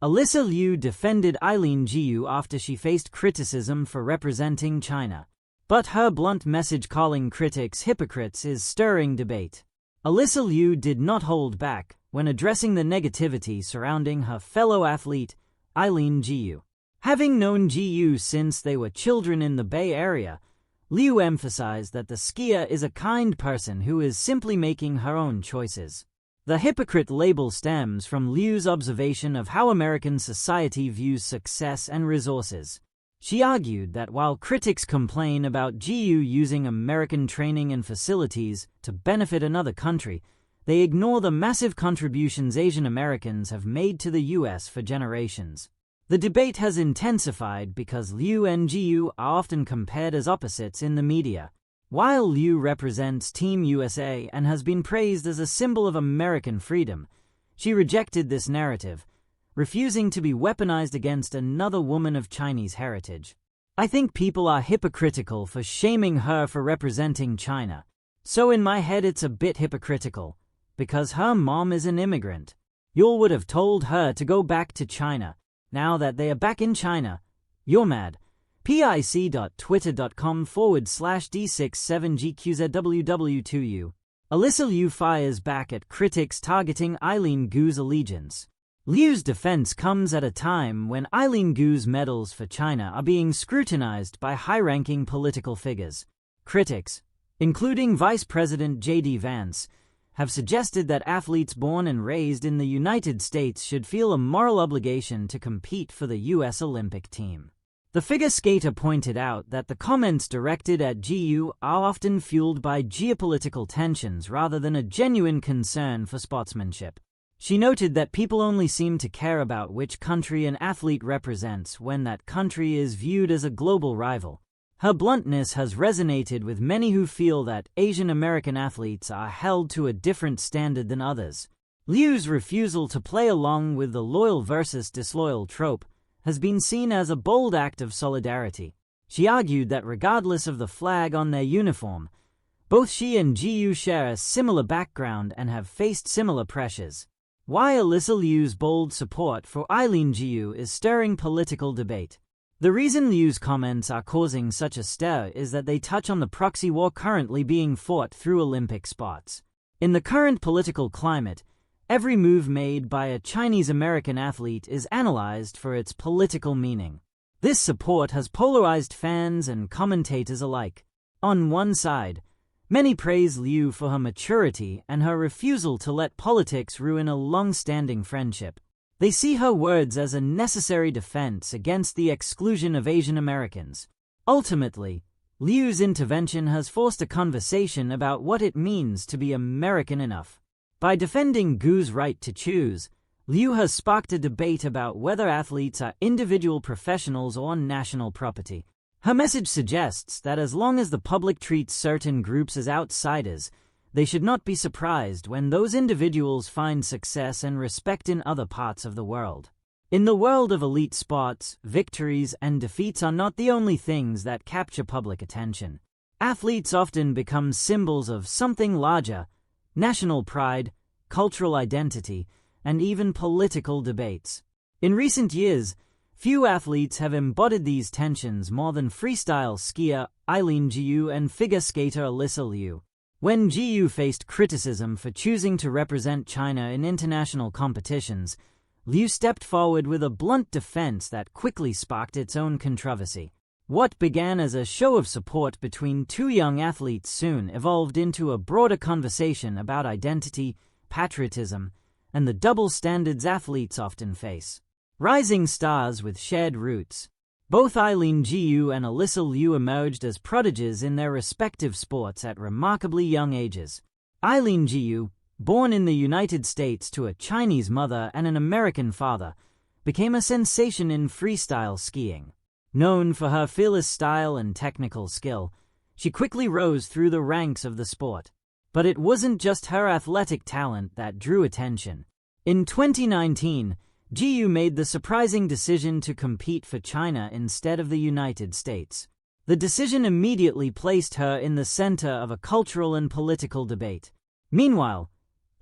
Alysa Liu defended Eileen Gu after she faced criticism for representing China. But her blunt message calling critics hypocrites is stirring debate. Alysa Liu did not hold back when addressing the negativity surrounding her fellow athlete, Eileen Gu. Having known Gu since they were children in the Bay Area, Liu emphasized that the skier is a kind person who is simply making her own choices. The hypocrite label stems from Liu's observation of how American society views success and resources. She argued that while critics complain about Gu using American training and facilities to benefit another country, they ignore the massive contributions Asian Americans have made to the US for generations. The debate has intensified because Liu and Gu are often compared as opposites in the media. While Liu represents Team USA and has been praised as a symbol of American freedom, she rejected this narrative, refusing to be weaponized against another woman of Chinese heritage. I think people are hypocritical for shaming her for representing China. So in my head it's a bit hypocritical, because her mom is an immigrant. You would have told her to go back to China. Now that they are back in China, you're mad. pic.twitter.com/D67GQZWW2U. Alysa Liu fires back at critics targeting Eileen Gu's allegiance. Liu's defense comes at a time when Eileen Gu's medals for China are being scrutinized by high-ranking political figures. Critics, including Vice President J.D. Vance, have suggested that athletes born and raised in the United States should feel a moral obligation to compete for the U.S. Olympic team. The figure skater pointed out that the comments directed at Gu are often fueled by geopolitical tensions rather than a genuine concern for sportsmanship. She noted that people only seem to care about which country an athlete represents when that country is viewed as a global rival. Her bluntness has resonated with many who feel that Asian American athletes are held to a different standard than others. Liu's refusal to play along with the loyal versus disloyal trope has been seen as a bold act of solidarity. She argued that regardless of the flag on their uniform, both she and Gu share a similar background and have faced similar pressures. Why Alysa Liu's bold support for Eileen Gu is stirring political debate. The reason Liu's comments are causing such a stir is that they touch on the proxy war currently being fought through Olympic sports. In the current political climate, every move made by a Chinese-American athlete is analyzed for its political meaning. This support has polarized fans and commentators alike. On one side, many praise Liu for her maturity and her refusal to let politics ruin a long-standing friendship. They see her words as a necessary defense against the exclusion of Asian Americans. Ultimately, Liu's intervention has forced a conversation about what it means to be American enough. By defending Gu's right to choose, Liu has sparked a debate about whether athletes are individual professionals or national property. Her message suggests that as long as the public treats certain groups as outsiders, they should not be surprised when those individuals find success and respect in other parts of the world. In the world of elite sports, victories and defeats are not the only things that capture public attention. Athletes often become symbols of something larger: national pride, cultural identity, and even political debates. In recent years, few athletes have embodied these tensions more than freestyle skier Eileen Gu and figure skater Alysa Liu. When Gu faced criticism for choosing to represent China in international competitions, Liu stepped forward with a blunt defense that quickly sparked its own controversy. What began as a show of support between two young athletes soon evolved into a broader conversation about identity, patriotism, and the double standards athletes often face. Rising stars with shared roots. Both Eileen Gu and Alysa Liu emerged as prodigies in their respective sports at remarkably young ages. Eileen Gu, born in the United States to a Chinese mother and an American father, became a sensation in freestyle skiing. Known for her fearless style and technical skill, she quickly rose through the ranks of the sport. But it wasn't just her athletic talent that drew attention. In 2019, Gu made the surprising decision to compete for China instead of the United States. The decision immediately placed her in the center of a cultural and political debate. Meanwhile,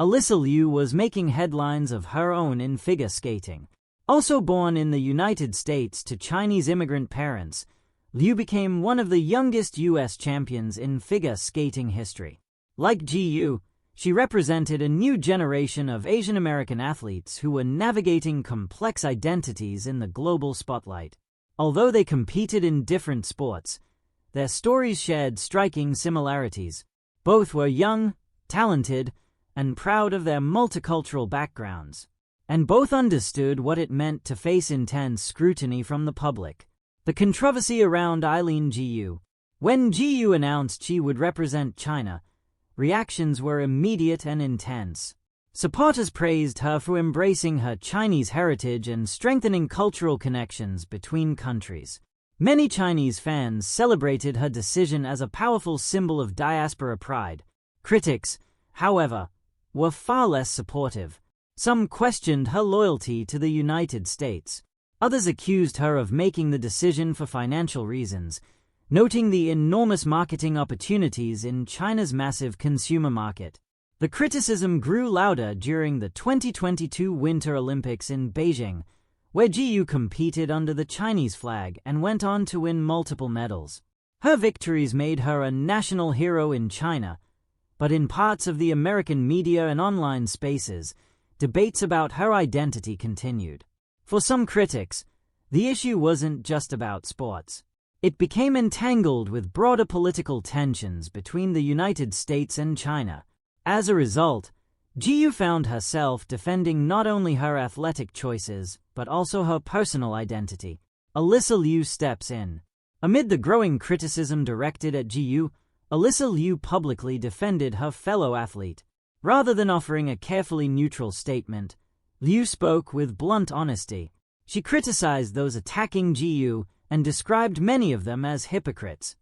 Alysa Liu was making headlines of her own in figure skating. Also born in the United States to Chinese immigrant parents, Liu became one of the youngest U.S. champions in figure skating history. Like Gu, she represented a new generation of Asian American athletes who were navigating complex identities in the global spotlight. Although they competed in different sports, their stories shared striking similarities. Both were young, talented, and proud of their multicultural backgrounds. And both understood what it meant to face intense scrutiny from the public. The controversy around Eileen Gu. When Gu announced she would represent China, reactions were immediate and intense. Supporters praised her for embracing her Chinese heritage and strengthening cultural connections between countries. Many Chinese fans celebrated her decision as a powerful symbol of diaspora pride. Critics, however, were far less supportive. Some questioned her loyalty to the United States. Others accused her of making the decision for financial reasons, noting the enormous marketing opportunities in China's massive consumer market. The criticism grew louder during the 2022 Winter Olympics in Beijing, where Gu competed under the Chinese flag and went on to win multiple medals. Her victories made her a national hero in China, but in parts of the American media and online spaces, debates about her identity continued. For some critics, the issue wasn't just about sports. It became entangled with broader political tensions between the United States and China. As a result, Gu found herself defending not only her athletic choices, but also her personal identity. Alysa Liu steps in. Amid the growing criticism directed at Gu, Alysa Liu publicly defended her fellow athlete. Rather than offering a carefully neutral statement, Liu spoke with blunt honesty. She criticized those attacking Gu and described many of them as hypocrites.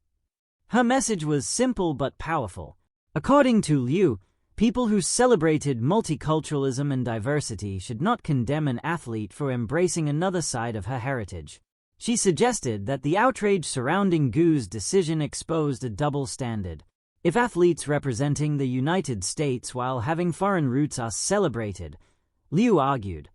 Her message was simple but powerful. According to Liu, people who celebrated multiculturalism and diversity should not condemn an athlete for embracing another side of her heritage. She suggested that the outrage surrounding Gu's decision exposed a double standard. If athletes representing the United States while having foreign roots are celebrated, Liu argued,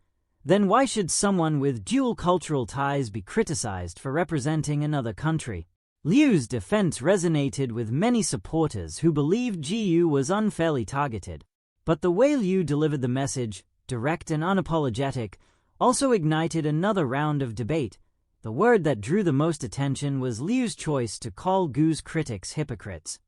then why should someone with dual cultural ties be criticized for representing another country? Liu's defense resonated with many supporters who believed Gu was unfairly targeted. But the way Liu delivered the message, direct and unapologetic, also ignited another round of debate. The word that drew the most attention was Liu's choice to call Gu's critics hypocrites.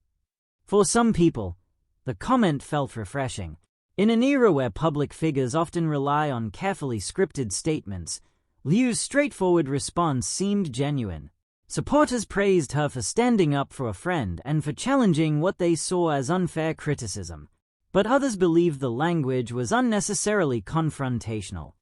For some people, the comment felt refreshing. In an era where public figures often rely on carefully scripted statements, Liu's straightforward response seemed genuine. Supporters praised her for standing up for a friend and for challenging what they saw as unfair criticism. But others believed the language was unnecessarily confrontational.